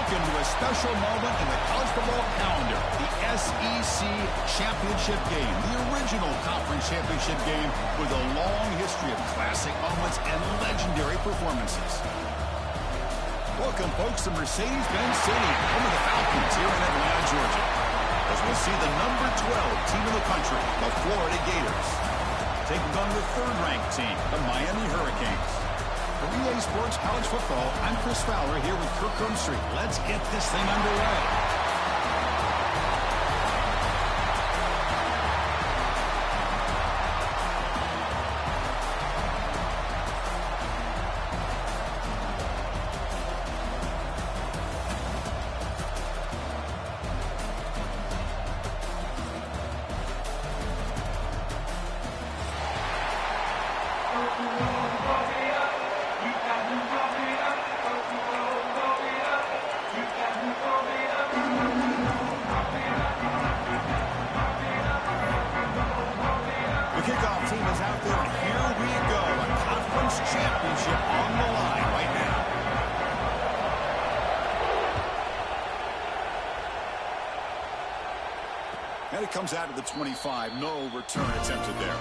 look into a special moment in the college football calendar, the SEC Championship game, the original conference championship game with a long history of classic moments and legendary performances. Welcome, folks, to Mercedes-Benz Stadium, home of the Falcons here in Atlanta, Georgia, as we'll see the number 12 team in the country, the Florida Gators, taking on the third-ranked team, the Miami Hurricanes. For EA Sports College Football, I'm Chris Fowler here with Kirk Street. Let's get this thing underway. And it comes out of the 25. No return attempted there.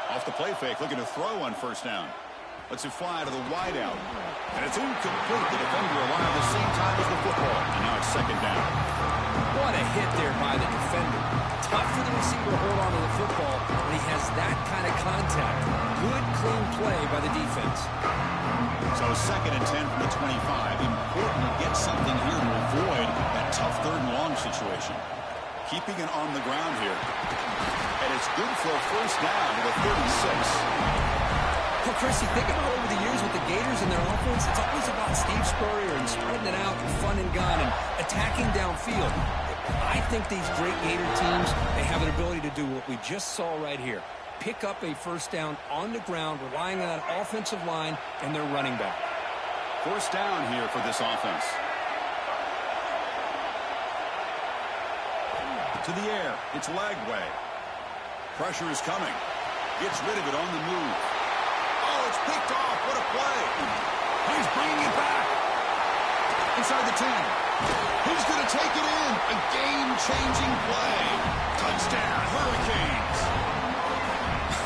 Off the play fake, looking to throw on first down. Lets it fly to the wideout. And it's incomplete. The defender alive at the same time as the football. And now it's second down. What a hit there by the defender. Tough for the receiver to hold on to the football when he has that kind of contact. Good, clean play by the defense. So second and 10 from the 25. Important to get something here to avoid that tough third and long situation. Keeping it on the ground here. And it's good for a first down to the 36. Well, Chris, you think about over the years with the Gators and their offense, it's always about Steve Spurrier and spreading it out and fun and gun and attacking downfield. I think these great Gator teams, they have an ability to do what we just saw right here. Pick up a first down on the ground, relying on that offensive line and their running back. First down here for this offense. To the air. It's Lagway. Pressure is coming. Gets rid of it on the move. Oh, it's picked off. What a play. He's bringing it back. Inside the 10. He's going to take it in. A game-changing play. Touchdown, Hurricanes.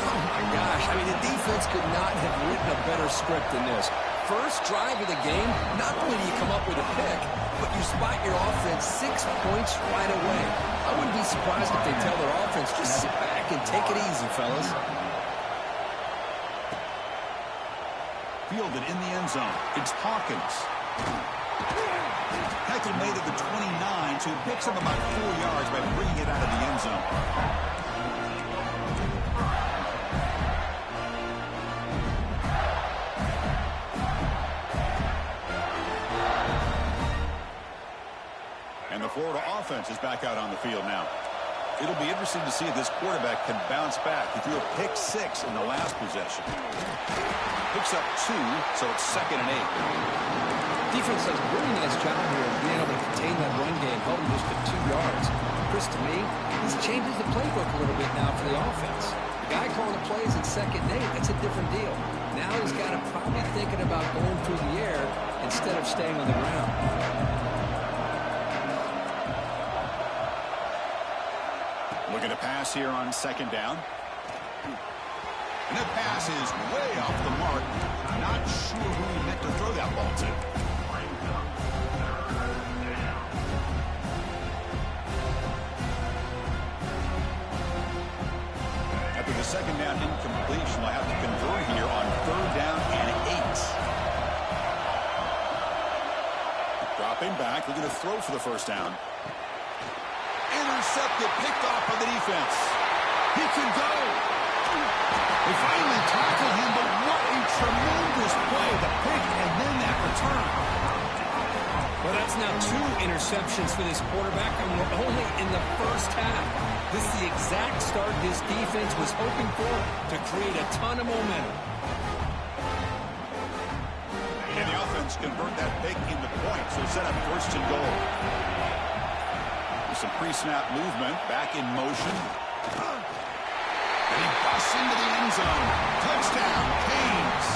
Oh, my gosh. I mean, the defense could not have written a better script than this. First drive of the game, not only do you come up with a pick, but you spot your offense 6 points right away. I wouldn't be surprised if they tell their offense, just sit back and take it easy, fellas. Fielded in the end zone. It's Hawkins. Heckle made it the 29, so he picks up about 4 yards by bringing it out of the end zone. And the Florida offense is back out on the field now. It'll be interesting to see if this quarterback can bounce back. He threw a pick 6 in the last possession. Picks up 2, so it's second and 8. Defense does a really nice job here of being able to contain that run game, held him just to 2 yards. Chris, to me, this changes the playbook a little bit now for the offense. The guy calling the plays at second and 8, that's a different deal. Now he's got to probably thinking about going through the air instead of staying on the ground. Looking to pass here on second down. And that pass is way off the mark. Not sure who he meant to throw that ball to. After the second down incompletion, we'll have to convert here on third down and 8. Dropping back, looking to throw for the first down. Intercepted, picked off by the defense. He can go. They finally tackled him, but what a tremendous play. The pick and then that return. Well, that's now 2 interceptions for this quarterback, and we're only in the first half. This is the exact start his defense was hoping for to create a ton of momentum. Gators convert that pick into points. So set up first and goal. With some pre-snap movement, back in motion. And he busts into the end zone. Touchdown, Canes.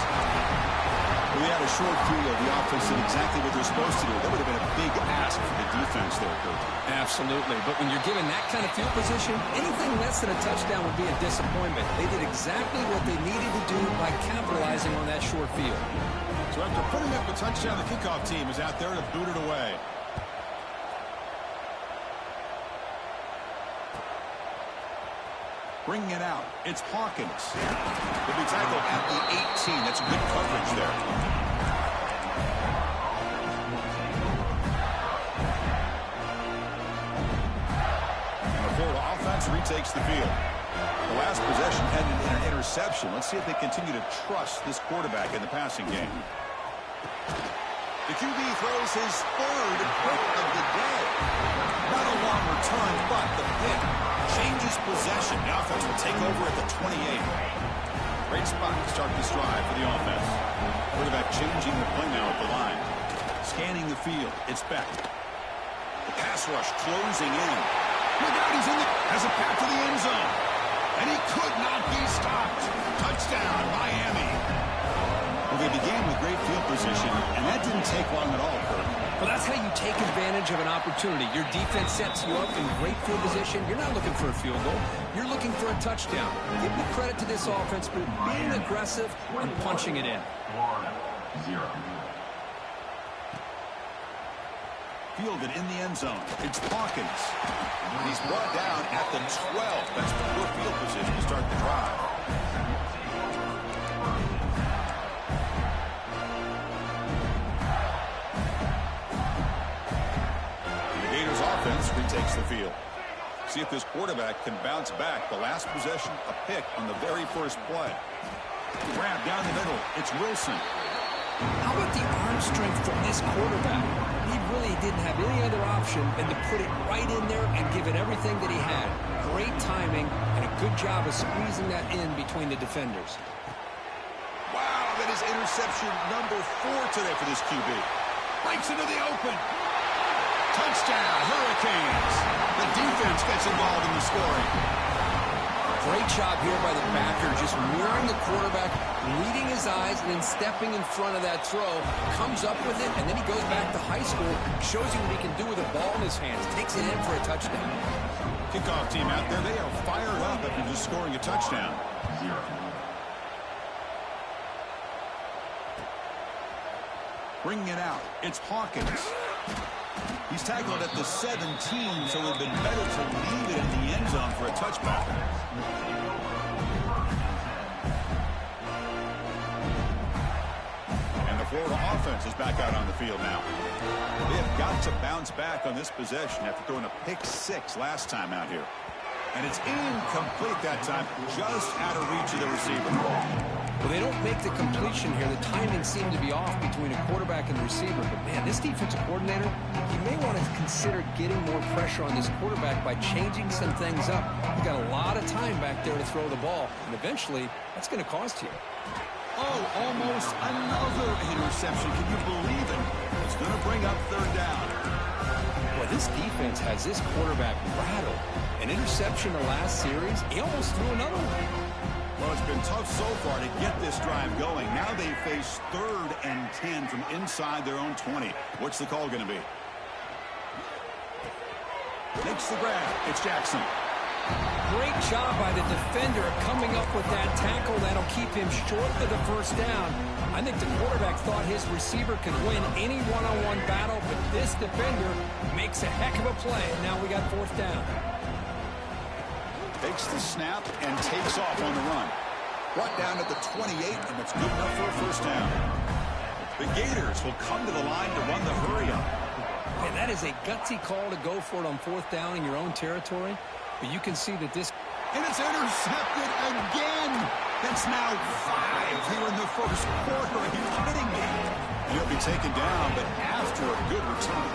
We had a short field. The offense did exactly what they're supposed to do. That would have been a big ask for the defense there, Coach. Absolutely. But when you're given that kind of field position, anything less than a touchdown would be a disappointment. They did exactly what they needed to do by capitalizing on that short field. So after putting up a touchdown, the kickoff team is out there to boot it away. Bringing it out, it's Hawkins. He'll be tackled at the 18. That's good coverage there. And the Florida offense retakes the field. The last possession ended in an interception. Let's see if they continue to trust this quarterback in the passing game. The QB throws his third pick of the day. Not a long return, but the pick changes possession. The offense will take over at the 28. Great spot to start this drive for the offense. Quarterback changing the play now at the line. Scanning the field. It's Beck. The pass rush closing in. Look out, he's in the... has a path to the end zone. And he could not be stopped. Touchdown, Miami. Well, they began with great field position, and that didn't take long at all, Kirk. Well, that's how you take advantage of an opportunity. Your defense sets you up in great field position. You're not looking for a field goal. You're looking for a touchdown. Give the credit to this offense for being aggressive and punching it in. 1-0. Fielded in the end zone. It's Hawkins. He's brought down at the 12. That's poor field position to start the drive. Offense retakes the field. See if this quarterback can bounce back. The last possession, a pick on the very first play. Grab down the middle. It's Wilson. How about the arm strength from this quarterback? He really didn't have any other option than to put it right in there and give it everything that he had. Great timing and a good job of squeezing that in between the defenders. Wow, that is interception number 4 today for this QB. Breaks into the open. Touchdown, Hurricanes. The defense gets involved in the scoring. Great job here by the backer, just mirroring the quarterback, reading his eyes, and then stepping in front of that throw. Comes up with it, and then he goes back to high school, shows you what he can do with a ball in his hands, takes it in for a touchdown. Kickoff team out there, they are fired up after just scoring a touchdown. 0. Bringing it out, it's Hawkins. He's tackled at the 17, so it would have been better to leave it in the end zone for a touchback. And the Florida offense is back out on the field now. They have got to bounce back on this possession after throwing a pick 6 last time out here. And it's incomplete that time, just out of reach of the receiver. Well, they don't make the completion here. The timing seemed to be off between a quarterback and the receiver. But, man, this defensive coordinator, he may want to consider getting more pressure on this quarterback by changing some things up. You've got a lot of time back there to throw the ball. And eventually, that's going to cost you. Oh, almost another interception. Can you believe it? It's going to bring up third down. Boy, this defense has this quarterback rattled. An interception the last series, he almost threw another one. Well, it's been tough so far to get this drive going. Now they face 3rd and 10 from inside their own 20. What's the call going to be? Makes the grab. It's Jackson. Great job by the defender coming up with that tackle that'll keep him short of the first down. I think the quarterback thought his receiver could win any one-on-one battle, but this defender makes a heck of a play. And now we got 4th down. Takes the snap and takes off on the run. Brought down at the 28, and that's good enough for a first down. The Gators will come to the line to run the hurry-up. And that is a gutsy call to go for it on 4th down in your own territory. But you can see that this... And it's intercepted again. That's now 5 here in the first quarter. Are you kidding me? He'll be taken down, but after a good return.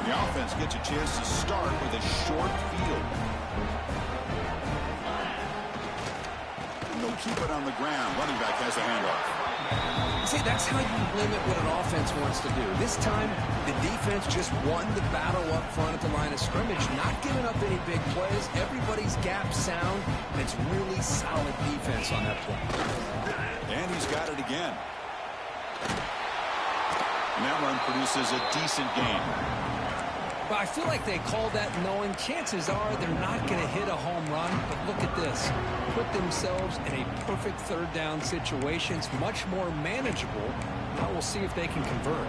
The offense gets a chance to start with a short field. And they'll keep it on the ground. Running back has a handoff. See, that's how you limit what an offense wants to do. This time, the defense just won the battle up front at the line of scrimmage, not giving up any big plays. Everybody's gap sound, and it's really solid defense on that play. And he's got it again. And that run produces a decent gain. Well, I feel like they call that knowing chances are they're not going to hit a home run. But look at this. Put themselves in a perfect third down situation. It's much more manageable. Now we'll see if they can convert.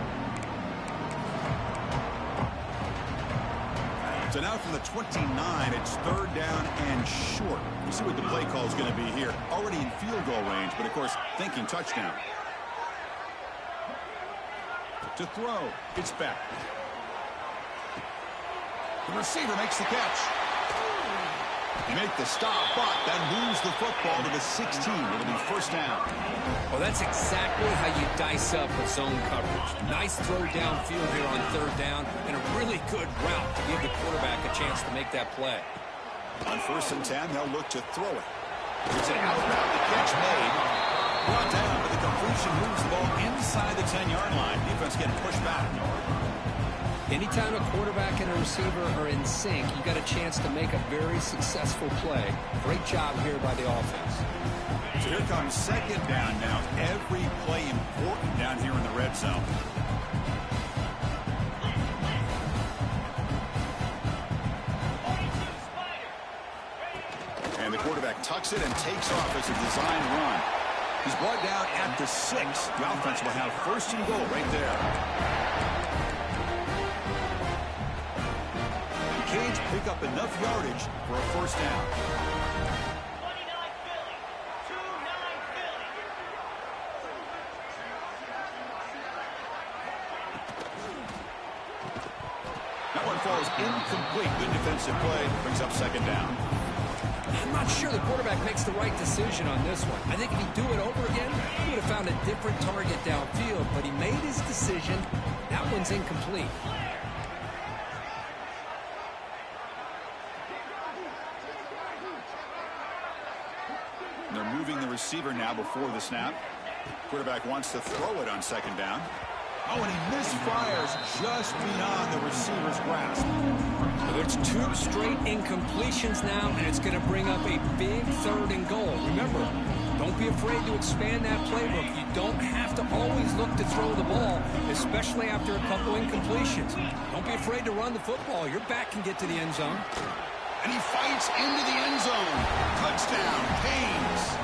So now from the 29, it's third down and short. We'll see what the play call is going to be here. Already in field goal range, but of course thinking touchdown. To throw, it's back. The receiver makes the catch. They make the stop, but that moves the football to the 16. It'll be first down. Well, that's exactly how you dice up a zone coverage. Nice throw downfield here on third down, and a really good route to give the quarterback a chance to make that play. On first and 10, they'll look to throw it. It's an out route. The catch made. Brought down, but the completion moves the ball inside the 10-yard line. Defense getting pushed back. Anytime a quarterback and a receiver are in sync, you got a chance to make a very successful play. Great job here by the offense. So here comes second down now. Every play important down here in the red zone. And the quarterback tucks it and takes off as a design run. He's brought down at the 6. The offense will have first and goal right there. Canes pick up enough yardage for a first down. That one falls incomplete. Good defensive play. Brings up second down. I'm not sure the quarterback makes the right decision on this one. I think if he'd do it over again, he would have found a different target downfield, but he made his decision. That one's incomplete. They're moving the receiver now before the snap. Quarterback wants to throw it on second down. Oh, and he misfires just beyond the receiver's grasp. So there's 2 straight incompletions now, and it's going to bring up a big third and goal. Remember, don't be afraid to expand that playbook. You don't have to always look to throw the ball, especially after a couple incompletions. Don't be afraid to run the football. Your back can get to the end zone. And he fights into the end zone. Touchdown, Canes.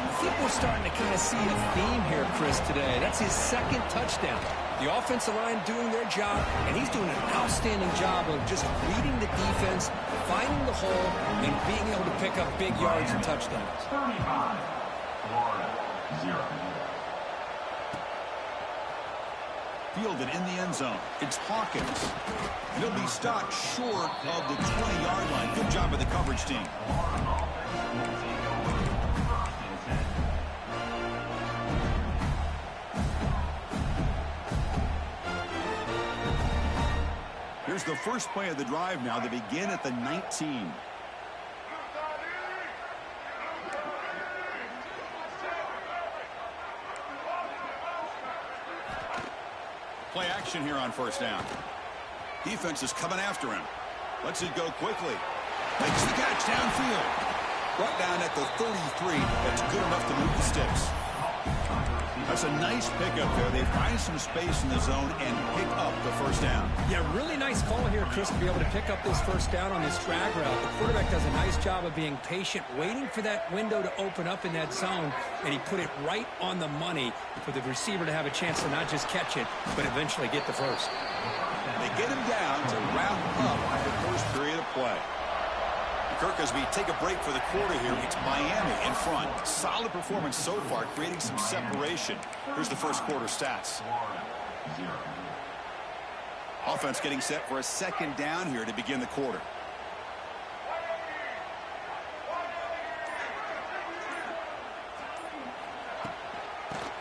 I think we're starting to kind of see a theme here, Chris, today. That's his second touchdown. The offensive line doing their job, and he's doing an outstanding job of just reading the defense, finding the hole, and being able to pick up big yards and touchdowns. 35-0. Fielded in the end zone. It's Hawkins. And he'll be stopped short of the 20-yard line. Good job by the coverage team. Here's the first play of the drive now. They begin at the 19. Play action here on first down. Defense is coming after him. Lets it go quickly. Makes the catch downfield. Brought down at the 33. That's good enough to move the sticks. That's a nice pickup there. They find some space in the zone and pick up the first down. Yeah, really nice call here, Chris, to be able to pick up this first down on this drag route. The quarterback does a nice job of being patient, waiting for that window to open up in that zone, and he put it right on the money for the receiver to have a chance to not just catch it, but eventually get the first. They get him down to wrap up the first period of play. Kirk, as we take a break for the quarter here, it's Miami in front. Solid performance so far, creating some separation. Here's the first quarter stats. Offense getting set for a second down here to begin the quarter.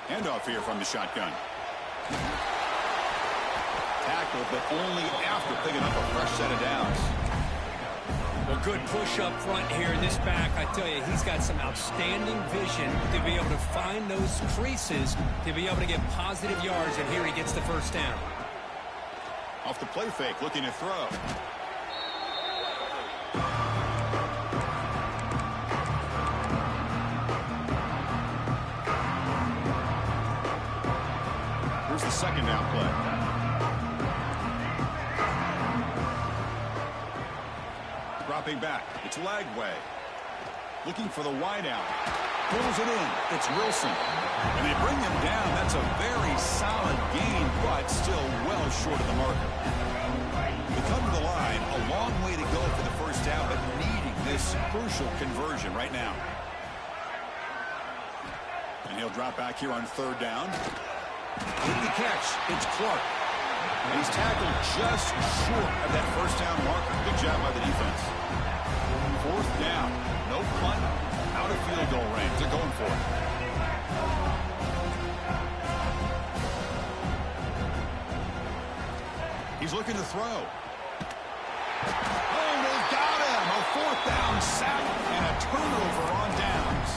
Handoff here from the shotgun. Tackle, but only after picking up a fresh set of downs. Well, good push up front here. This back, I tell you, he's got some outstanding vision to be able to find those creases, to be able to get positive yards, and here he gets the first down. Off the play fake, looking to throw. Here's the second down play. Dropping back, it's Lagway. Looking for the wide out. Pulls it in, it's Wilson. And they bring him down. That's a very solid gain, but still well short of the marker. They come to the line, a long way to go for the first down, but needing this crucial conversion right now. And he'll drop back here on third down. With the catch, it's Clark. And he's tackled just short of that first down marker. Good job by the defense. Fourth down. No punt. Out of field goal range. They're going for it. He's looking to throw. Oh, they got him. A fourth down sack and a turnover on downs.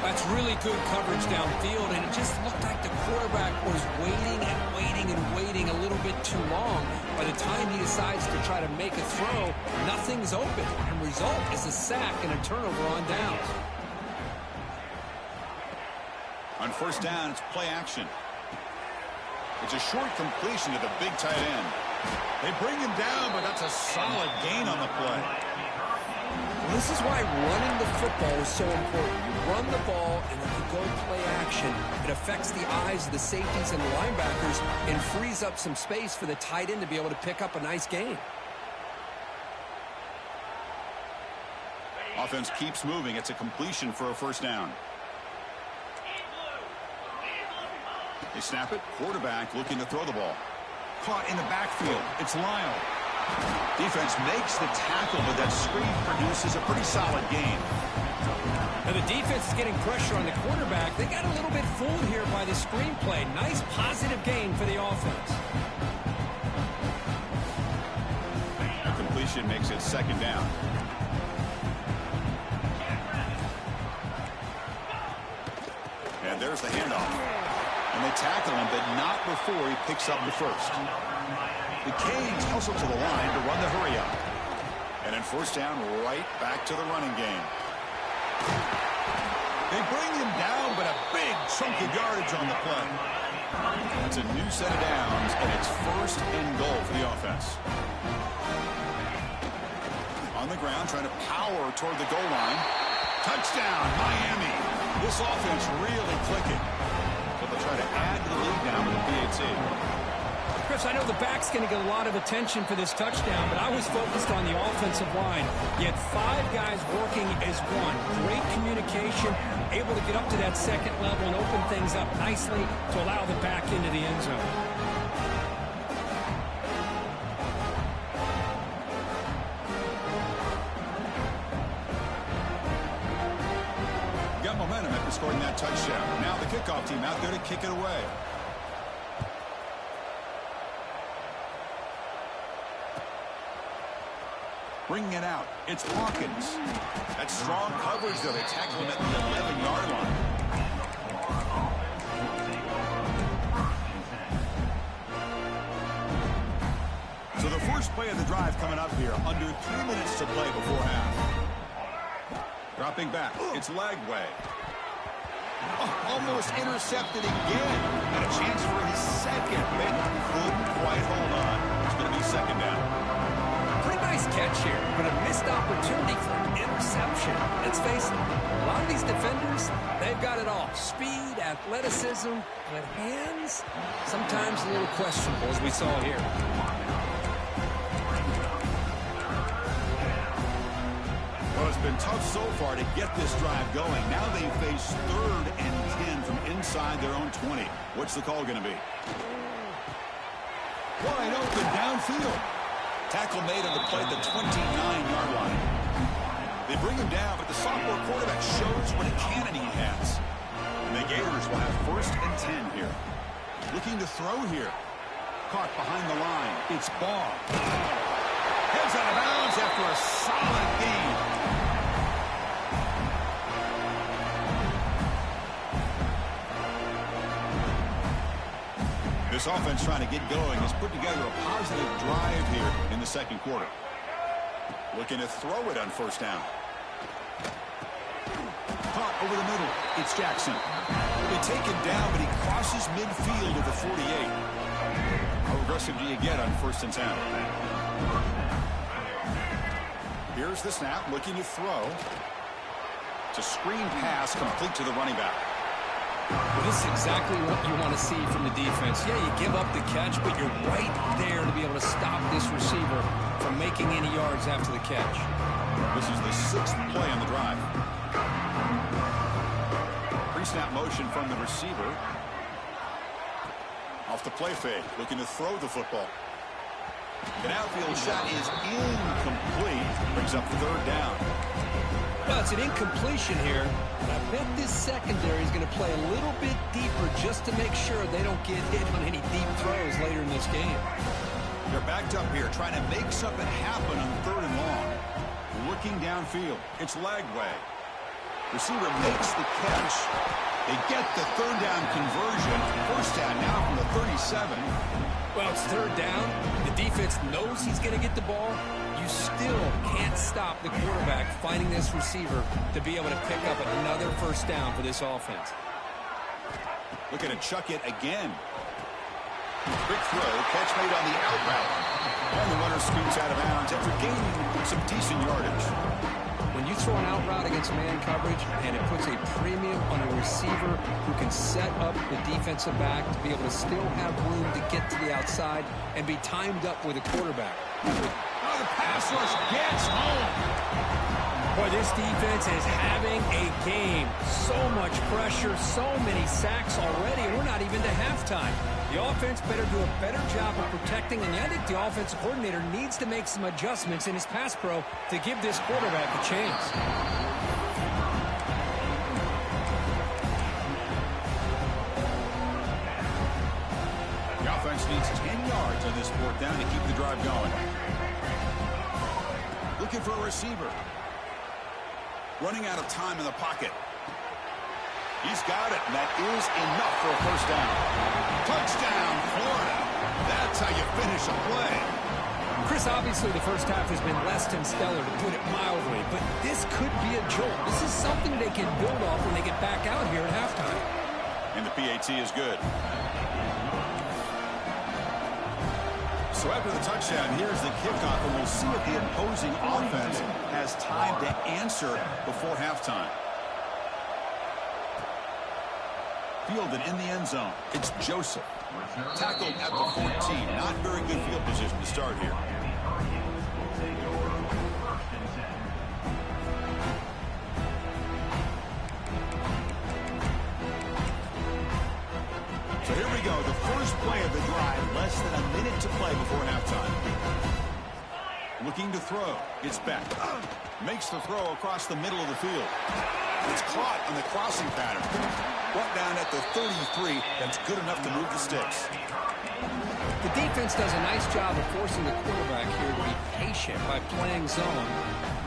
That's really good coverage downfield, and it just looked like the quarterback was waiting and waiting and waiting a little bit too long. By the time he decides to try to make a throw, nothing's open, and result is a sack and a turnover on downs. On first down, it's play action. It's a short completion to the big tight end. They bring him down, but that's a solid gain on the play. This is why running the football is so important. You run the ball, and if you go play action, it affects the eyes of the safeties and the linebackers and frees up some space for the tight end to be able to pick up a nice gain. Offense keeps moving. It's a completion for a first down. They snap it. Quarterback looking to throw the ball. Caught in the backfield. It's Lyle. Defense makes the tackle, but that screen produces a pretty solid gain. Now the defense is getting pressure on the quarterback. They got a little bit fooled here by the screen play. Nice positive gain for the offense. A completion makes it second down. And there's the handoff. And they tackle him, but not before he picks up the first. The Canes hustle to the line to run the hurry up. And then first down, right back to the running game. They bring him down, but a big chunk of yardage on the play. It's a new set of downs, and it's first and goal for the offense. On the ground, trying to power toward the goal line. Touchdown, Miami. This offense really clicking. But they'll try to add to the lead now with a PAT. Chris, I know the back's going to get a lot of attention for this touchdown, but I was focused on the offensive line. You had 5 guys working as one. Great communication, able to get up to that second level and open things up nicely to allow the back into the end zone. Got momentum after scoring that touchdown. Now the kickoff team out there to kick it away. Bringing it out, it's Hawkins. That's strong coverage, though. They tackle him at the 11-yard line. So the first play of the drive coming up here. Under 3 minutes to play before half. Dropping back, it's Lagway. Oh, almost intercepted again. And a chance for his second. They couldn't quite hold on. It's going to be second down. Nice catch here, but a missed opportunity for an interception. Let's face it, a lot of these defenders, they've got it all. Speed, athleticism, but hands, sometimes a little questionable, as we saw here. Well, it's been tough so far to get this drive going. Now they face 3rd and 10 from inside their own 20. What's the call going to be? Wide open downfield. Tackle made on the play at the 29-yard line. They bring him down, but the sophomore quarterback shows what a cannon he has. And the Gators will have 1st and 10 here. Looking to throw here. Caught behind the line. It's Baugh. Heads out of bounds after a solid gain. This offense trying to get going has put together a positive drive here in the second quarter. Looking to throw it on first down. Caught over the middle. It's Jackson. They take him down, but he crosses midfield at the 48. How aggressive do you get on 1st and 10? Here's the snap, looking to throw. It's a screen pass complete to the running back. Well, this is exactly what you want to see from the defense. Yeah, you give up the catch, but you're right there to be able to stop this receiver from making any yards after the catch. This is the 6th play on the drive. Pre-snap motion from the receiver. Off the play fake, looking to throw the football. An outfield shot is incomplete. Brings up 3rd down. Well, it's an incompletion here. I bet this secondary is going to play a little bit deeper just to make sure they don't get hit on any deep throws later in this game. They're backed up here, trying to make something happen on 3rd and long. Looking downfield. It's Lagway. Receiver makes the catch. They get the 3rd down conversion. 1st down now from the 37. Well, it's 3rd down. The defense knows he's going to get the ball. You still can't stop the quarterback finding this receiver to be able to pick up another 1st down for this offense. Looking to chuck it again. Quick throw, catch made on the out route. And the runner scoots out of bounds after gaining some decent yardage. When you throw an out route against man coverage, and it puts a premium on a receiver who can set up the defensive back to be able to still have room to get to the outside and be timed up with a quarterback. Oh, the pass rush gets home. Boy, this defense is having a game. So much pressure, so many sacks already, and we're not even to halftime. The offense better do a better job of protecting, and I think the offensive coordinator needs to make some adjustments in his pass pro to give this quarterback a chance. The offense needs 10 yards on this 4th down to keep the drive going. Looking for a receiver. Running out of time in the pocket. He's got it, and that is enough for a 1st down. Touchdown, Florida. That's how you finish a play. Chris, obviously the first half has been less than stellar, to put it mildly, but this could be a jolt. This is something they can build off when they get back out here at halftime. And the PAT is good. So after the touchdown, here's the kickoff, and we'll see if the opposing offense has time to answer before halftime. Fielded in the end zone. It's Joseph. Tackled at the 14. Not very good field position to start here. So here we go. The first play of the drive. Less than a minute to play before halftime. Looking to throw. It's back. Makes the throw across the middle of the field. It's caught on the crossing pattern. Brought down at the 33. That's good enough to move the sticks. The defense does a nice job of forcing the quarterback here to be patient by playing zone.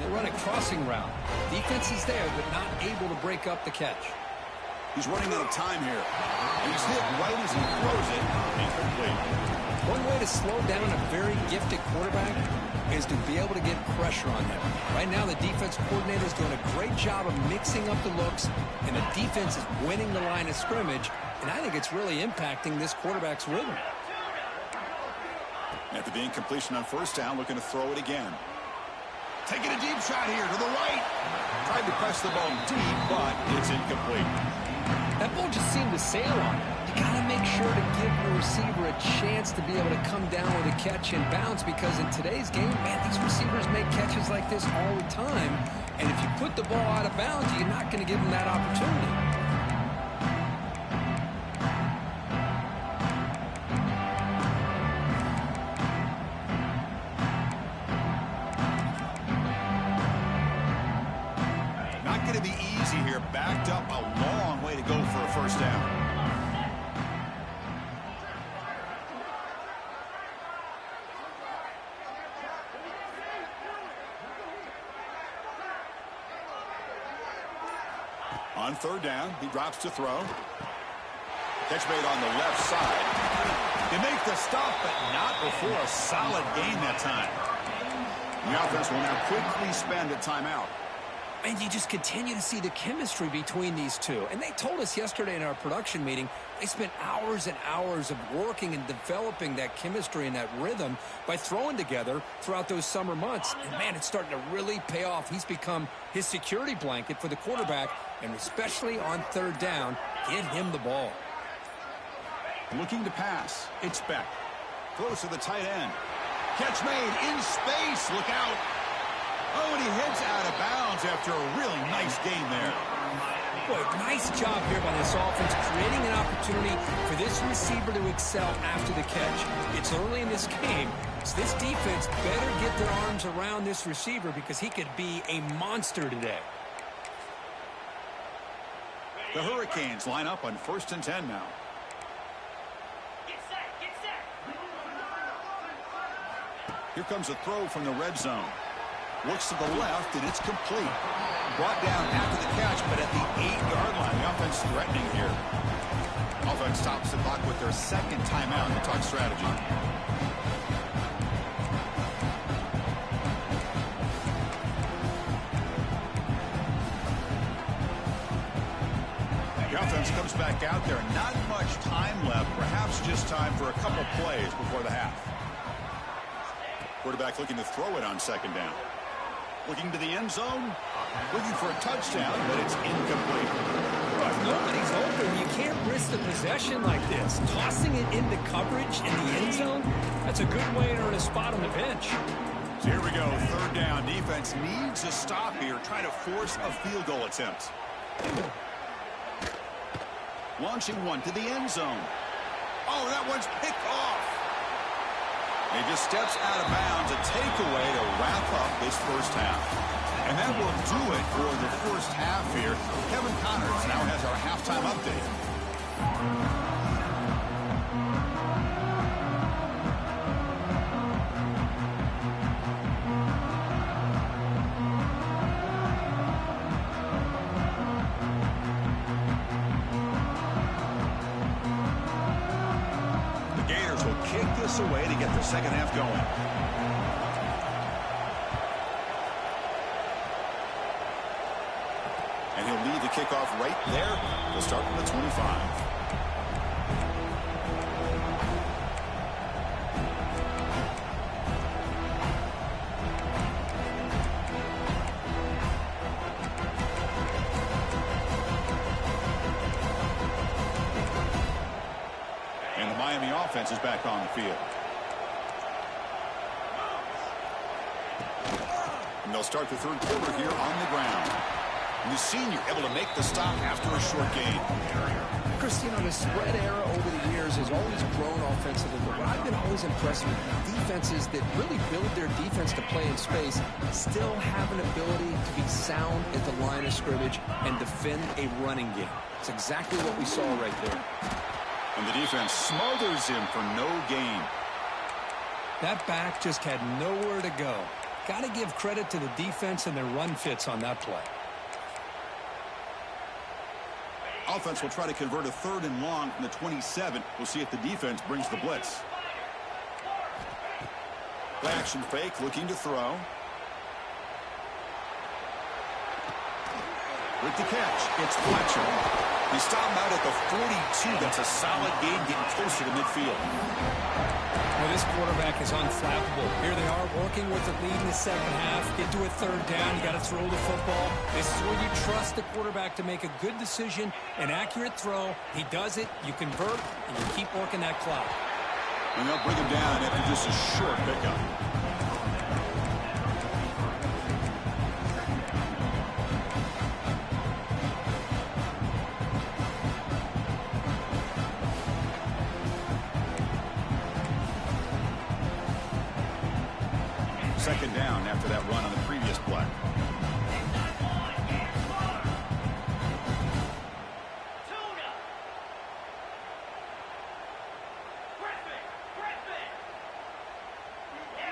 They run a crossing route. Defense is there, but not able to break up the catch. He's running out of time here. He's hit right as he throws it. Incomplete. One way to slow down a very gifted quarterback is to be able to get pressure on him. Right now, the defense coordinator is doing a great job of mixing up the looks, and the defense is winning the line of scrimmage, and I think it's really impacting this quarterback's rhythm. After the incompletion on 1st down, looking to throw it again. Taking a deep shot here to the right. Tried to press the ball deep, but it's incomplete. That ball just seemed to sail on him. You got to make sure to give your receiver a chance to be able to come down with a catch and bounce, because in today's game, man, these receivers make catches like this all the time. And if you put the ball out of bounds, you're not going to give them that opportunity. Not going to be easy here. Backed up a long way to go for a 1st down. On third down, he drops to throw. Catch made on the left side. They make the stop, but not before a solid gain that time. The offense will now quickly spend a timeout. And you just continue to see the chemistry between these two. And they told us yesterday in our production meeting, they spent hours and hours of working and developing that chemistry and that rhythm by throwing together throughout those summer months. And, man, it's starting to really pay off. He's become his security blanket for the quarterback, and especially on third down, give him the ball. Looking to pass. It's Beck. Throws to the tight end. Catch made in space. Look out. Oh, and he heads out of bounds after a really nice game there. Boy, nice job here by this offense, creating an opportunity for this receiver to excel after the catch. It's early in this game, so this defense better get their arms around this receiver because he could be a monster today. The Hurricanes line up on 1st and 10 now. Here comes a throw from the red zone. Looks to the left, and it's complete. Brought down after the catch, but at the 8-yard line, the offense threatening here. Offense stops the clock with their second timeout in the talk strategy. The offense comes back out there. Not much time left. Perhaps just time for a couple plays before the half. Quarterback looking to throw it on second down. Looking to the end zone. Looking for a touchdown, but it's incomplete. Well, if nobody's open, you can't risk the possession like this. Tossing it into coverage in the end zone, that's a good way to earn a spot on the bench. So here we go, third down. Defense needs a stop here. Try to force a field goal attempt. Launching one to the end zone. Oh, that one's picked off. He just steps out of bounds, a takeaway to wrap up this first half. And that will do it for the first half here. Kevin Connors now has our halftime update. Away to get the second half going. And he'll lead the kickoff right there. He'll start from the 25. Offense is back on the field. And they'll start the third quarter here on the ground. And the senior able to make the stop after a short gain. Christine, the spread era over the years has always grown offensively, but what I've been always impressed with defenses that really build their defense to play in space still have an ability to be sound at the line of scrimmage and defend a running game. It's exactly what we saw right there. And the defense smothers him for no gain. That back just had nowhere to go. Got to give credit to the defense and their run fits on that play. Offense will try to convert a 3rd and long from the 27. We'll see if the defense brings the blitz. Play action fake, looking to throw. With the catch, it's Fletcher. He stopped out at the 42. That's a solid gain, getting closer to midfield. Well, this quarterback is unflappable. Here they are working with the lead in the second half. Get to a 3rd down. You got to throw the football. This is where you trust the quarterback to make a good decision, an accurate throw. He does it. You convert, and you keep working that clock. And they'll bring him down after just a short pickup. Second down after that run on the previous play.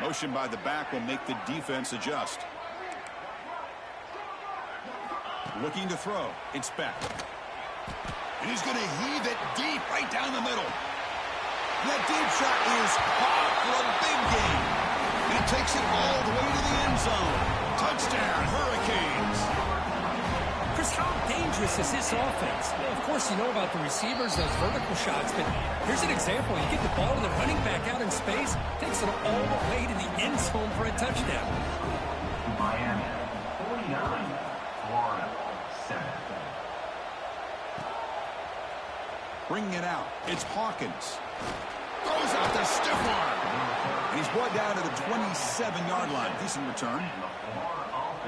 Motion by the back will make the defense adjust. Looking to throw. It's back. And he's going to heave it deep right down the middle. That deep shot is caught for a big gain. And he takes it all the way to the end zone. Touchdown, Hurricanes. Chris, how dangerous is this offense? Well, of course, you know about the receivers, those vertical shots, but here's an example. You get the ball to the running back out in space, takes it all the way to the end zone for a touchdown. Miami, 49, Florida, 7. Bringing it out. It's Hawkins. Throws out the stiff arm. And he's brought down to the 27-yard line. Decent return.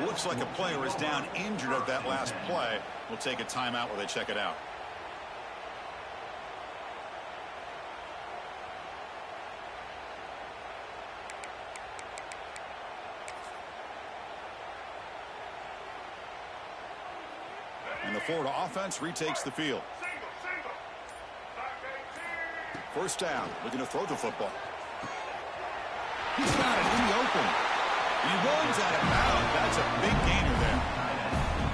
Looks like a player is down injured at that last play. We'll take a timeout while they check it out. And the Florida offense retakes the field. First down, looking to throw the football. He's got it in the open. He runs out of bounds. That's a big gainer there.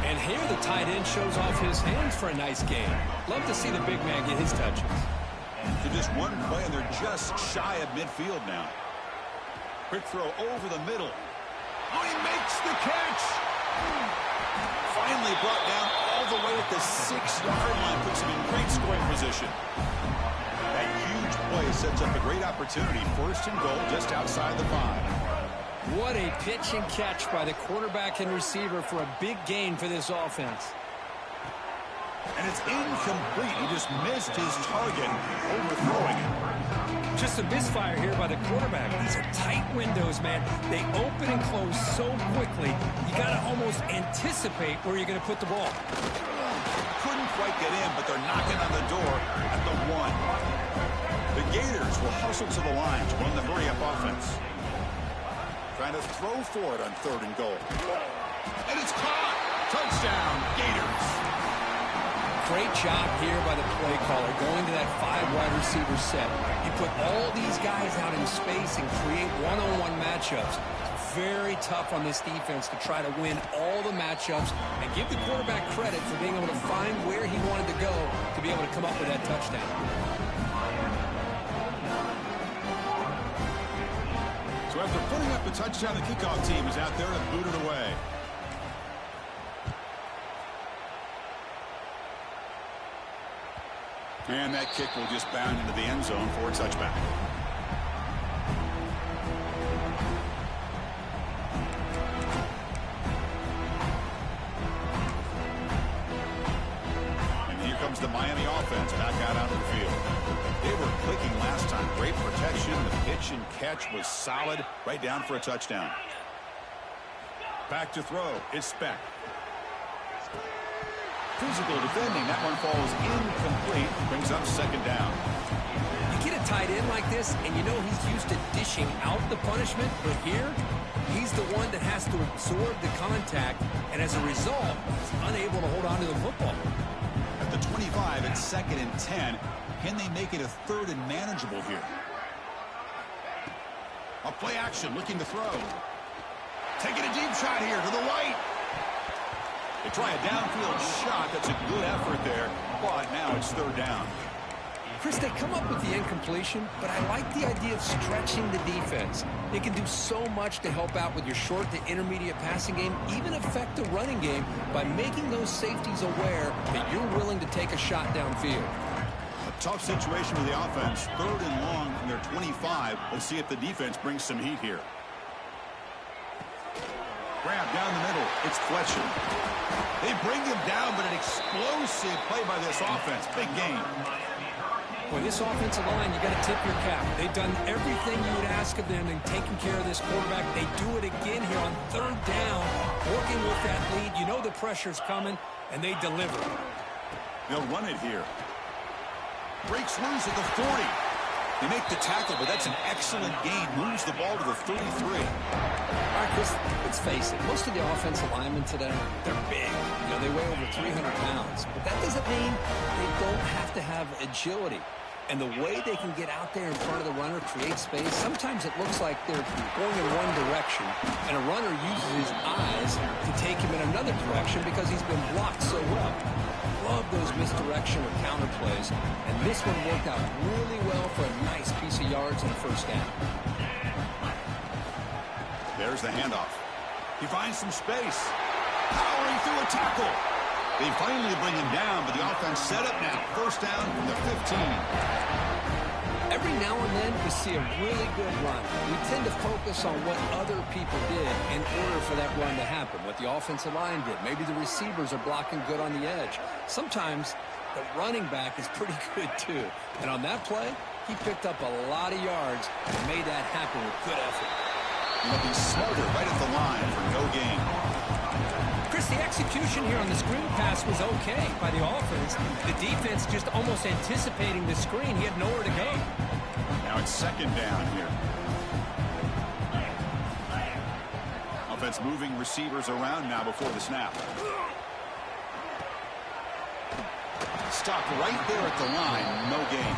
And here the tight end shows off his hands for a nice gain. Love to see the big man get his touches. To just one play, and they're just shy of midfield now. Quick throw over the middle. Oh, he makes the catch. Finally brought down all the way at the 6-yard line. Puts him in great scoring position. That huge play sets up a great opportunity. First and goal just outside the 5. What a pitch and catch by the quarterback and receiver for a big gain for this offense. And it's incomplete. He just missed his target, overthrowing it. Just a misfire here by the quarterback. These are tight windows, man. They open and close so quickly. You got to almost anticipate where you're going to put the ball. Couldn't quite get in, but they're knocking on the door at the 1. The Gators will hustle to the line to run the hurry-up offense. Trying to throw for it on 3rd and goal. And it's caught. Touchdown, Gators. Great job here by the play caller, going to that 5-wide receiver set. You put all these guys out in space and create one-on-one matchups. Very tough on this defense to try to win all the matchups and give the quarterback credit for being able to find where he wanted to go to be able to come up with that touchdown. So after putting up the touchdown, the kickoff team is out there to boot it away. And that kick will just bound into the end zone for a touchback. And here comes the Miami offense back out onto the field. They were clicking last time. Great protection. The pitch and catch was solid. Right down for a touchdown. Back to throw. It's Speck. Physical defending. That one falls incomplete. Brings up 2nd down. You get a tight end like this, and you know he's used to dishing out the punishment, but here, he's the one that has to absorb the contact, and as a result, he's unable to hold on to the football. At the 25, it's 2nd and 10. Can they make it a 3rd and manageable here? A play action, looking to throw. Taking a deep shot here to the right. They try a downfield shot. That's a good effort there, but now it's 3rd down. Chris, they come up with the incompletion, but I like the idea of stretching the defense. It can do so much to help out with your short to intermediate passing game, even affect the running game by making those safeties aware that you're willing to take a shot downfield. A tough situation with the offense. 3rd and long from their 25. Let's see if the defense brings some heat here. Grab down the middle. It's Fletcher. They bring him down, but an explosive play by this offense. Big gain. With this offensive line, you got to tip your cap. They've done everything you would ask of them in taking care of this quarterback. They do it again here on 3rd down, working with that lead. You know the pressure's coming, and they deliver. They'll run it here. Breaks loose at the 40. They make the tackle, but that's an excellent gain. Moves the ball to the 33. All right, Chris, let's face it. Most of the offensive linemen today, they're big. You know, they weigh over 300 pounds. But that doesn't mean they don't have to have agility. And the way they can get out there in front of the runner, create space, sometimes it looks like they're going in one direction, and a runner uses his eyes to take him in another direction because he's been blocked so well. Love those misdirection or counter plays, and this one worked out really well for a nice piece of yards and a first down. There's the handoff. He finds some space. Powering through a tackle. They finally bring him down, but the offense set up now. First down from the 15. Every now and then we see a really good run. We tend to focus on what other people did in order for that run to happen, what the offensive line did. Maybe the receivers are blocking good on the edge. Sometimes the running back is pretty good too. And on that play, he picked up a lot of yards and made that happen with good effort. Looking smarter right at the line for no gain. Chris, the execution here on the screen pass was okay by the offense. The defense just almost anticipating the screen. He had nowhere to go. Now it's second down here. Offense moving receivers around now before the snap. Stopped right there at the line. No gain.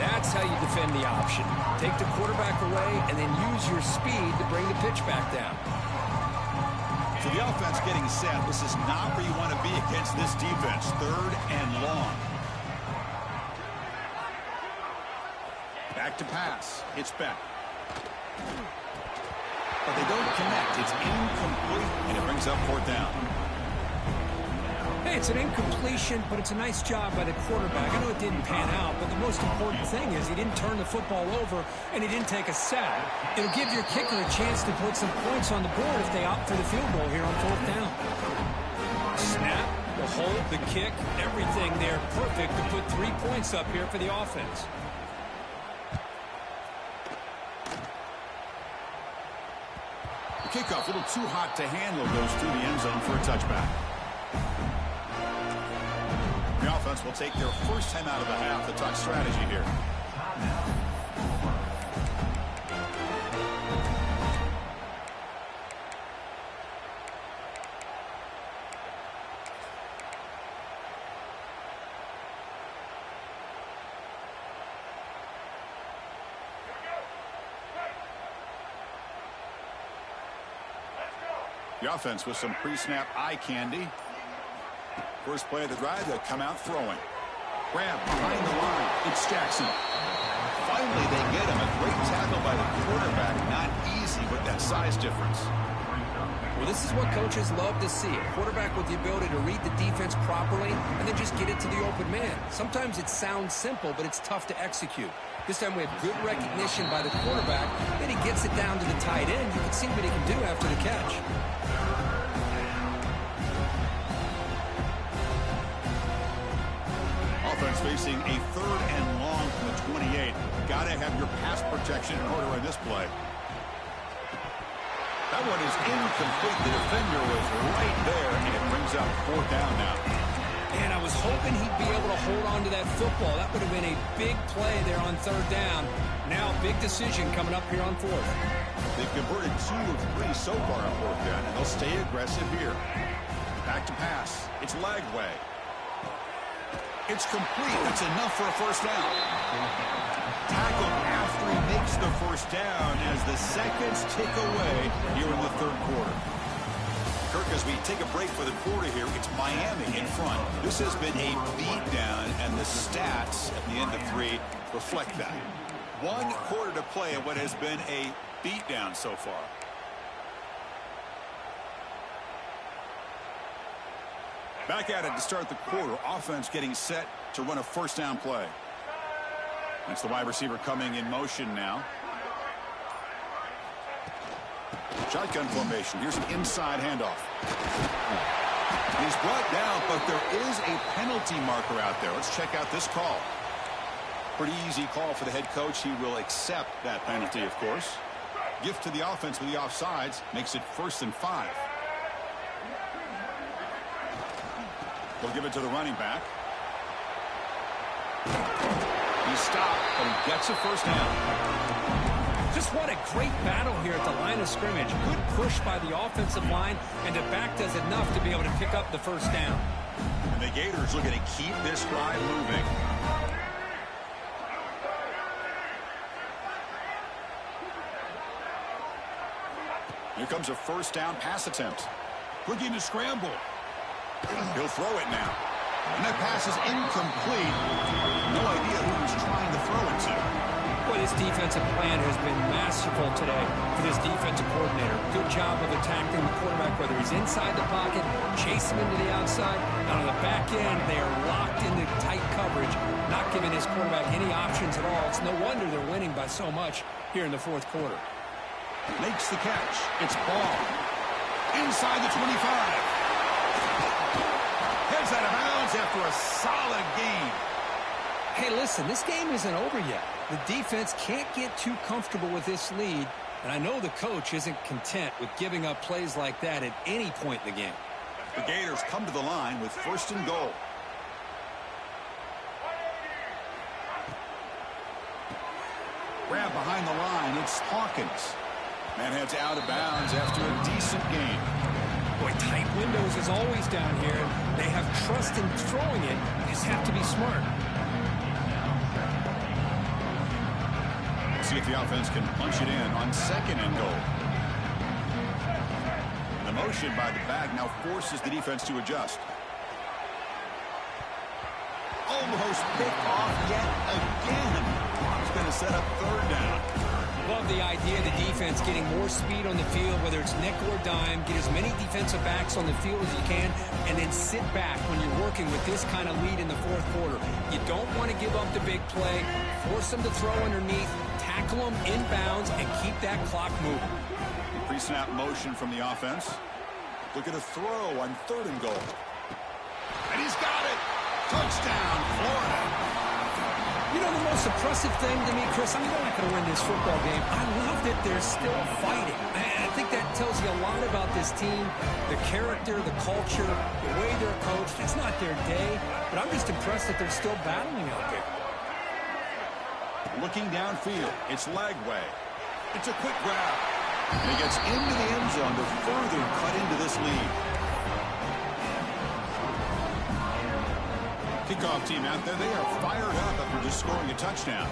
That's how you defend the option. Take the quarterback away and then use your speed to bring the pitch back down. So the offense getting set. This is not where you want to be against this defense. Third and long. Back to pass. It's Beck. But they don't connect. It's incomplete, and it brings up fourth down. Hey, it's an incompletion, but it's a nice job by the quarterback. I know it didn't pan out, but the most important thing is he didn't turn the football over and he didn't take a sack. It'll give your kicker a chance to put some points on the board if they opt for the field goal here on fourth down. Snap, the hold, the kick, everything there perfect to put 3 points up here for the offense. The kickoff, a little too hot to handle, goes through the end zone for a touchback. The offense will take their first time out of the half to talk strategy here. The offense with some pre-snap eye candy. First play of the drive, they'll come out throwing. Grab behind the line. It's Jackson. Finally, they get him. A great tackle by the quarterback. Not easy with that size difference. Well, this is what coaches love to see. A quarterback with the ability to read the defense properly and then just get it to the open man. Sometimes it sounds simple, but it's tough to execute. This time we have good recognition by the quarterback. Then he gets it down to the tight end. You can see what he can do after the catch. Offense facing a third and long from the 28. Got to have your pass protection in order in this play. That one is incomplete. The defender was right there, and it brings up fourth down now. And I was hoping he'd be able to hold on to that football. That would have been a big play there on third down. Now, big decision coming up here on fourth. They've converted 2 of 3 so far on fourth down, and they'll stay aggressive here. Back to pass. It's Lagway. It's complete. That's enough for a first down. Tackled after he makes the first down as the seconds tick away here in the third quarter. Kirk, as we take a break for the quarter here, it's Miami in front. This has been a beatdown, and the stats at the end of 3 reflect that. 1 quarter to play in what has been a beatdown so far. Back at it to start the quarter. Offense getting set to run a first down play. That's the wide receiver coming in motion now. Shotgun formation. Here's an inside handoff. He's brought down, but there is a penalty marker out there. Let's check out this call. Pretty easy call for the head coach. He will accept that penalty, of course. Gift to the offense with the offsides. Makes it 1st and 5. They'll give it to the running back. He stopped, but he gets a first down. Just what a great battle here at the line of scrimmage. Good push by the offensive line, and the back does enough to be able to pick up the first down. And the Gators looking to keep this drive moving. Here comes a first down pass attempt. Looking to scramble. He'll throw it now. And that pass is incomplete. No idea who he's trying to throw it to. Boy, this defensive plan has been masterful today for this defensive coordinator. Good job of attacking the quarterback, whether he's inside the pocket, chasing him to the outside. And on the back end, they are locked into tight coverage, not giving his quarterback any options at all. It's no wonder they're winning by so much here in the fourth quarter. Makes the catch. It's Ball. Inside the 25. Heads out of bounds after a solid game. Hey, listen, this game isn't over yet. The defense can't get too comfortable with this lead, and I know the coach isn't content with giving up plays like that at any point in the game. The Gators come to the line with 1st and goal. Grab behind the line, it's Hawkins. Man heads out of bounds after a decent game. Boy, tight windows is always down here. They have trust in throwing it. They just have to be smart. See if the offense can punch it in on 2nd and goal. The motion by the back now forces the defense to adjust. Almost picked off yet again. He's going to set up 3rd down. Love the idea of the defense getting more speed on the field, whether it's nickel or dime. Get as many defensive backs on the field as you can, and then sit back when you're working with this kind of lead in the fourth quarter. You don't want to give up the big play. Force them to throw underneath, tackle them inbounds, and keep that clock moving. Pre-snap motion from the offense. Look at a throw on 3rd and goal. And he's got it. Touchdown, Florida. You know, the most impressive thing to me, Chris, I mean, they're not going to win this football game. I love that they're still fighting. I think that tells you a lot about this team, the character, the culture, the way they're coached. It's not their day, but I'm just impressed that they're still battling out there. Looking downfield, it's Lagway. It's a quick grab. And he gets into the end zone to further cut into this lead. Kickoff team out there, they are fired up after just scoring a touchdown.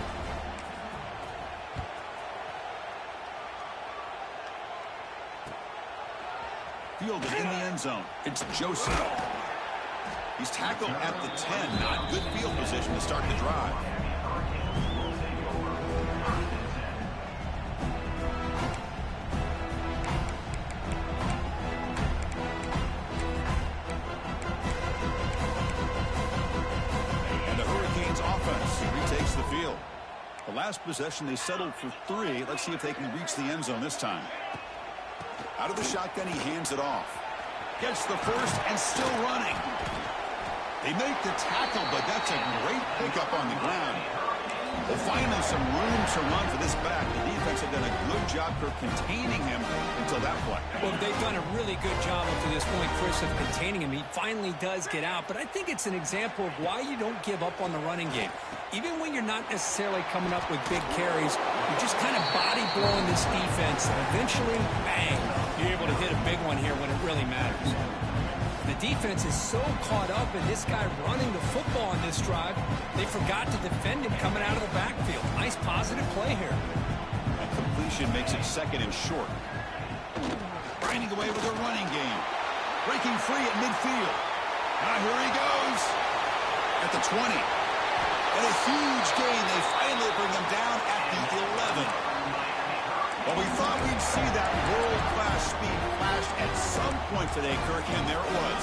Fielded in the end zone. It's Joseph. He's tackled at the 10. Not good field position to start the drive. Retakes the field. The last possession, they settled for 3. Let's see if they can reach the end zone this time. Out of the shotgun, he hands it off. Gets the first and still running. They make the tackle, but that's a great pickup on the ground. Well, finally some room to run for this back. The defense have done a good job for containing him until that play. Well, they've done a really good job up to this point, Chris, of containing him. He finally does get out, but I think it's an example of why you don't give up on the running game. Even when you're not necessarily coming up with big carries, you're just kind of body blowing this defense, and eventually, bang, you're able to hit a big one here when it really matters. The defense is so caught up in this guy running the football on this drive, they forgot to defend him coming out of the backfield. Nice positive play here. A completion makes it 2nd and short. Grinding away with a running game. Breaking free at midfield. Here he goes. At the 20. And a huge gain. They finally bring him down at the 11. Well, we thought we'd see that world-class speed flash at some point today, Kirk, and there it was.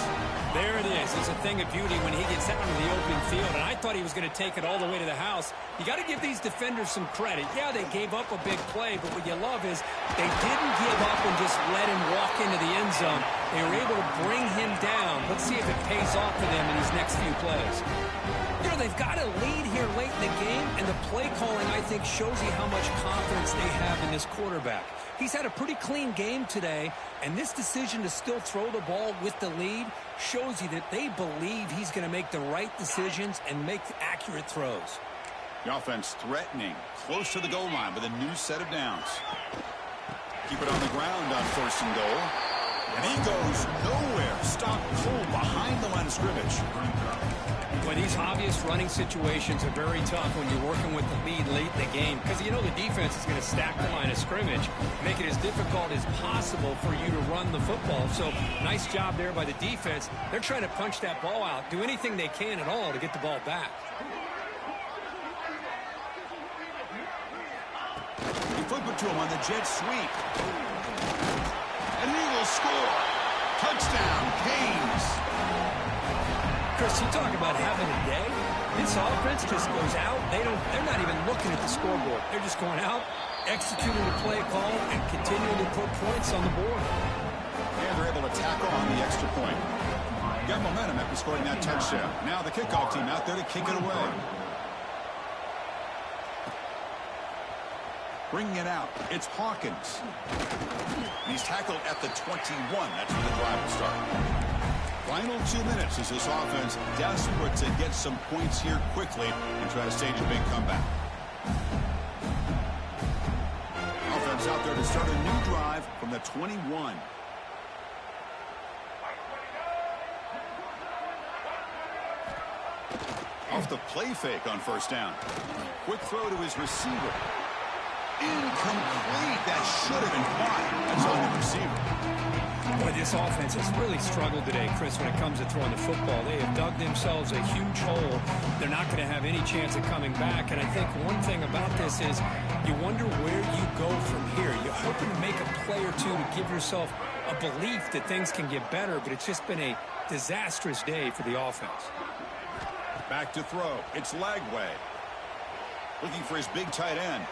There it is. It's a thing of beauty when he gets out into the open field, and I thought he was going to take it all the way to the house. You got to give these defenders some credit. Yeah, they gave up a big play, but what you love is they didn't give up and just let him walk into the end zone. They were able to bring him down. Let's see if it pays off for them in these next few plays. You know, they've got a lead here late in the game, and the play calling, I think, shows you how much confidence they have in this quarterback. He's had a pretty clean game today, and this decision to still throw the ball with the lead shows you that they believe he's going to make the right decisions and make accurate throws. The offense threatening, close to the goal line with a new set of downs. Keep it on the ground on 1st and goal. And he goes nowhere. Stop cold behind the line of scrimmage. Well, these obvious running situations are very tough when you're working with the lead late in the game because you know the defense is going to stack the line of scrimmage, make it as difficult as possible for you to run the football. So nice job there by the defense. They're trying to punch that ball out, do anything they can at all to get the ball back. You flip it to him on the jet sweep. And he will score. Touchdown, Canes. Chris, you talk about having a day. This offense just goes out. They're not even looking at the scoreboard. They're just going out, executing the play call, and continuing to put points on the board. And they're able to tack on the extra point. Got momentum after scoring that touchdown. Now the kickoff team out there to kick it away. Bringing it out, it's Hawkins. He's tackled at the 21. That's where the drive will start. Final 2 minutes as this offense desperate to get some points here quickly and try to stage a big comeback. Offense out there to start a new drive from the 21. Off the play fake on first down. Quick throw to his receiver. Incomplete. That should have been caught. That's on the receiver. Boy, this offense has really struggled today, Chris, when it comes to throwing the football. They have dug themselves a huge hole. They're not going to have any chance of coming back. And I think one thing about this is you wonder where you go from here. You're hoping to make a play or two to give yourself a belief that things can get better, but it's just been a disastrous day for the offense. Back to throw. It's Lagway. Looking for his big tight end.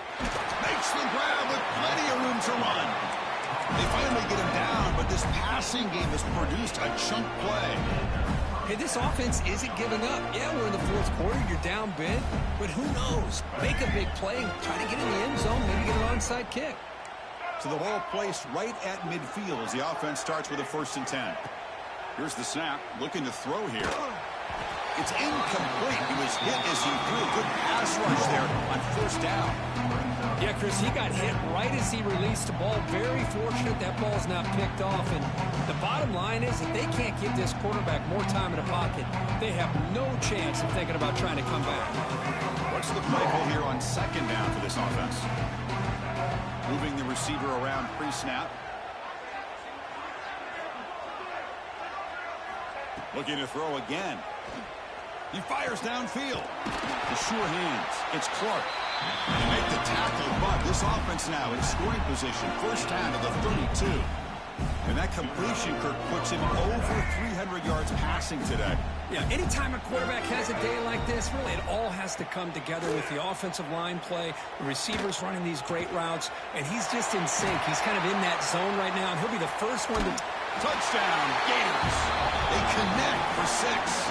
Makes the grab with plenty of room to run. They finally get him down, but this passing game has produced a chunk play. Hey, this offense isn't giving up. Yeah, we're in the fourth quarter. You're down big, but who knows? Make a big play, try to get in the end zone, maybe get an onside kick. So the ball placed right at midfield as the offense starts with a 1st and 10. Here's the snap, looking to throw here. It's incomplete. He was hit as he threw a good pass rush there on first down. Yeah, Chris, he got hit right as he released the ball. Very fortunate that ball's not picked off. And the bottom line is that they can't give this quarterback more time in the pocket. They have no chance of thinking about trying to come back. What's the play call here on 2nd down for this offense? Moving the receiver around pre-snap. Looking to throw again. He fires downfield. The sure hands. It's Clark. And they make the tackle, but this offense now in scoring position. First down to the 32. And that completion, Kirk, puts him over 300 yards passing today. Yeah, anytime a quarterback has a day like this, really it all has to come together with the offensive line play, the receivers running these great routes, and he's just in sync. He's kind of in that zone right now, and he'll be the first one to... Touchdown, Gators. They connect for 6.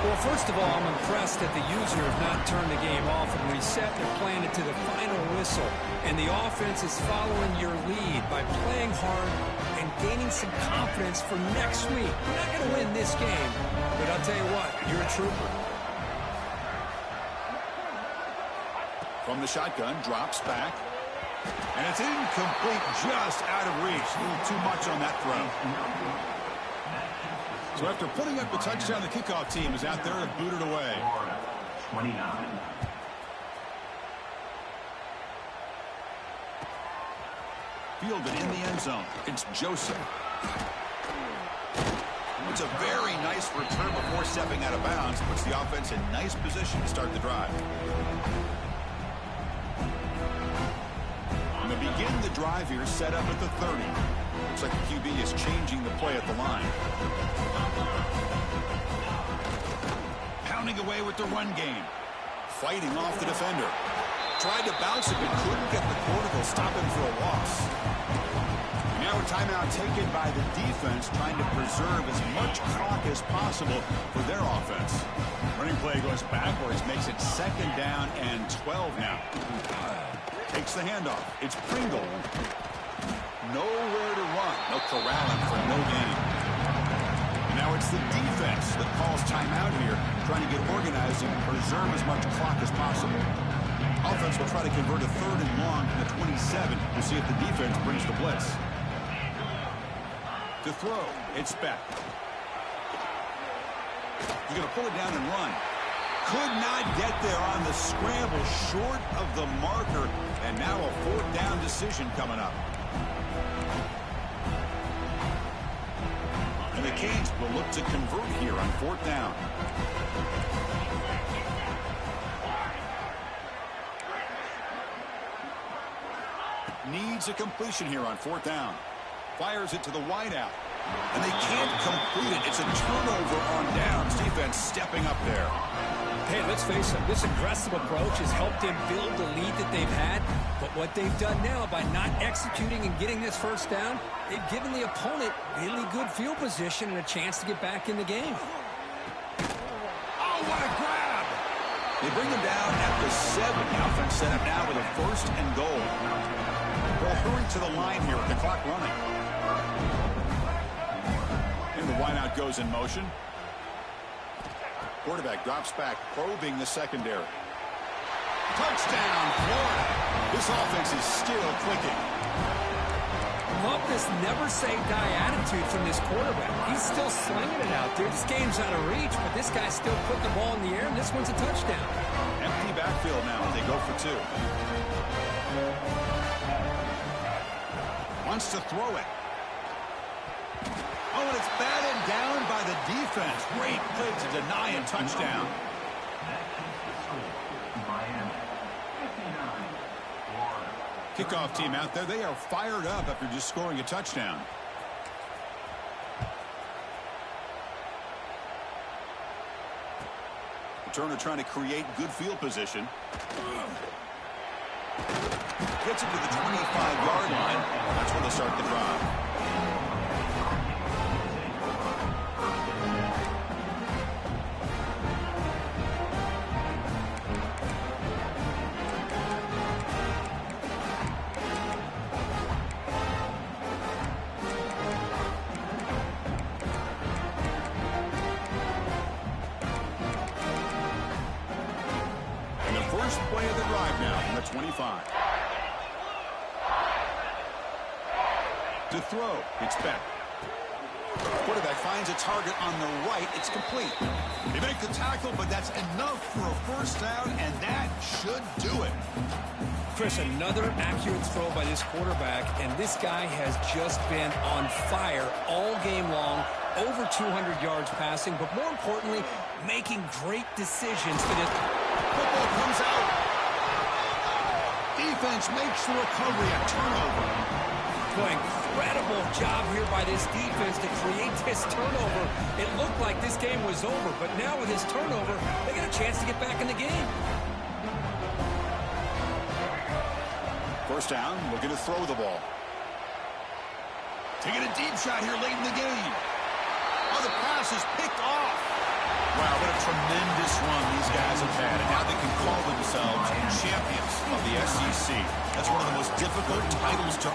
Well, first of all, I'm impressed that the user have not turned the game off and reset. They're playing it to the final whistle. And the offense is following your lead by playing hard and gaining some confidence for next week. We're not going to win this game, but I'll tell you what, you're a trooper. From the shotgun, drops back. And it's incomplete, just out of reach. A little too much on that throw. So after putting up the touchdown, the kickoff team is out there to boot it away. 29. Fielded in the end zone. It's Joseph. It's a very nice return before stepping out of bounds. Puts the offense in nice position to start the drive. And they begin the drive here, set up at the 30. Looks like the QB is changing the play at the line. Pounding away with the run game. Fighting off the defender. Tried to bounce it, but couldn't get the cortical. Stop him for a loss. Now a timeout taken by the defense, trying to preserve as much clock as possible for their offense. Running play goes backwards, makes it 2nd down and 12 now. Takes the handoff. It's Pringle. Nowhere to run. No corralling for no gain. And now it's the defense that calls timeout here, trying to get organized and preserve as much clock as possible. Offense will try to convert a 3rd and long from the 27. We'll see if the defense brings the blitz. To throw, it's back. He's going to pull it down and run. Could not get there on the scramble, short of the marker. And now a fourth down decision coming up. And the Canes will look to convert here on fourth down. Needs a completion here on fourth down. Fires it to the wideout. And they can't complete it. It's a turnover on downs. Defense stepping up there. Hey, let's face it, this aggressive approach has helped them build the lead that they've had. But what they've done now by not executing and getting this first down, they've given the opponent really good field position and a chance to get back in the game. Oh, what a grab! They bring them down at the 7. The offense set up now with a first and goal. They'll hurry to the line here with the clock running. And the wideout goes in motion. Quarterback drops back, probing the secondary. Touchdown, Florida. This offense is still clicking. Love this never-say-die attitude from this quarterback. He's still slinging it out there. This game's out of reach, but this guy's still putting the ball in the air, and this one's a touchdown. Empty backfield now as they go for 2. Wants to throw it. Oh, and it's batted down by the defense. Great play to deny a touchdown. Kickoff team out there. They are fired up after just scoring a touchdown. Turner trying to create good field position. Gets it to the 25-yard line. That's where they'll start the drive. And the first play of the drive now from the 25. To throw, it's back. Quarterback finds a target on the right. It's complete. They make the tackle, but that's enough for a first down, and that should do it. Chris, another accurate throw by this quarterback, and this guy has just been on fire all game long. Over 200 yards passing, but more importantly, making great decisions for this. Football comes out. Defense makes the recovery, a turnover. Boy, incredible job here by this defense to create this turnover. It looked like this game was over, but now with this turnover, they got a chance to get back in the game. First down, looking to throw the ball. Taking a deep shot here late in the game. Oh, the pass is picked off. Wow, what a tremendous run these guys have had, and now they can call themselves champions of the SEC. That's one of the most difficult titles to...